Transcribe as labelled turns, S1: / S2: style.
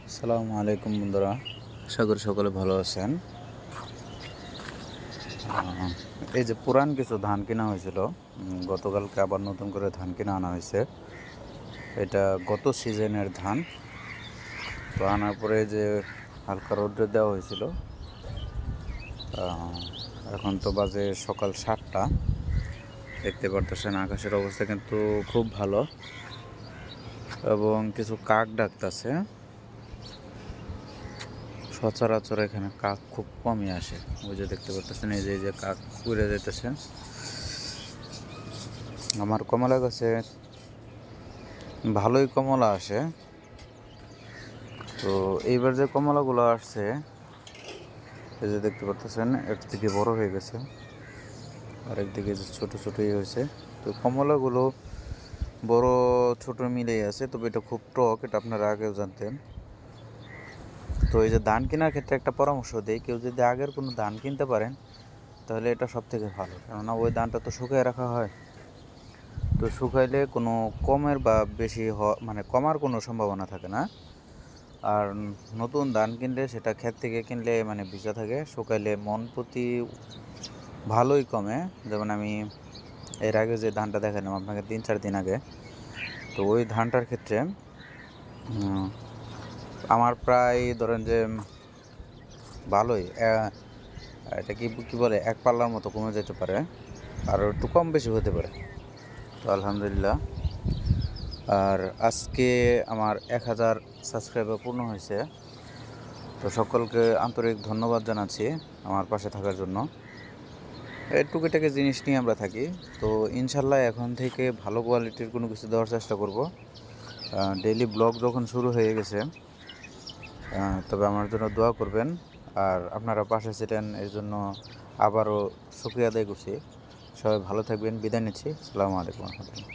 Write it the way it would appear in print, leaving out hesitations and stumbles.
S1: আসসালামু আলাইকুম বন্ধুরা, আশা করি সকলে ভালো আছেন। এই যে পুরান কিছু ধান কেনা হয়েছিল, গতকালকে আবার নতুন করে ধান কিনে আনা হয়েছে। এটা গত সিজনের ধান। তো আনার পরে যে হালকা রোদ্রে দেওয়া হয়েছিল। এখন তো বাজে সকাল 7টা। দেখতে পারতেছেন আকাশের অবস্থা কিন্তু খুব ভালো এবং কিছু কাক ডাকতেছে। সচরাচর এখানে কাক খুব কমই আসে। ওই যে দেখতে পাচ্ছেন, এই যে কাক উড়ে যেতেছে। আমার কমলা গাছে ভালোই কমলা আসে। তো এইবার যে কমলাগুলো আসছে, এই যে দেখতে পাচ্ছেন, একদিকে বড় হয়ে গেছে আর একদিকে যে ছোটো ছোটোই হয়েছে। তো কমলাগুলো বড় ছোট মিলেই আছে, তবে এটা খুব টক, এটা আপনারা আগেও জানতেন। তো এই যে ধান কেনার ক্ষেত্রে একটা পরামর্শ দিই, কেউ যদি আগের কোনো ধান কিনতে পারেন তাহলে এটা সব থেকে ভালো, কেননা ওই ধানটা তো শুকিয়ে রাখা হয়। তো শুকাইলে কোনো কমের বা বেশি মানে কমার কোনো সম্ভাবনা থাকে না। আর নতুন ধান কিনলে সেটা ক্ষেত থেকে কিনলে মানে ভিজা থাকে, শুকাইলে মন প্রতি ভালোই কমে। যেমন আমি এর আগে যে ধানটা দেখালাম আপনাকে 3-4 দিন আগে, তো ওই ধানটার ক্ষেত্রে আমার প্রায় ধরেন যে ভালোই এটা কি বলে, এক পাল্লার মতো কমে যেতে পারে, আর একটু কম বেশি হতে পারে। তো আলহামদুলিল্লাহ। আর আজকে আমার 1000 সাবস্ক্রাইবার পূর্ণ হয়েছে। তো সকলকে আন্তরিক ধন্যবাদ জানাচ্ছি আমার পাশে থাকার জন্য। এই টুকিটাকি জিনিস নিয়ে আমরা থাকি। তো ইনশাল্লাহ এখন থেকে ভালো কোয়ালিটির কোনো কিছু দেওয়ার চেষ্টা করব। ডেইলি ব্লগ যখন শুরু হয়ে গেছে, তবে আমার জন্য দোয়া করবেন। আর আপনারা পাশে ছিলেন, এর জন্য আবারও শুকরিয়া আদায় করছি। সবাই ভালো থাকবেন, বিদায় নিচ্ছি। আসসালামু আলাইকুম রহমতুল্লাহ।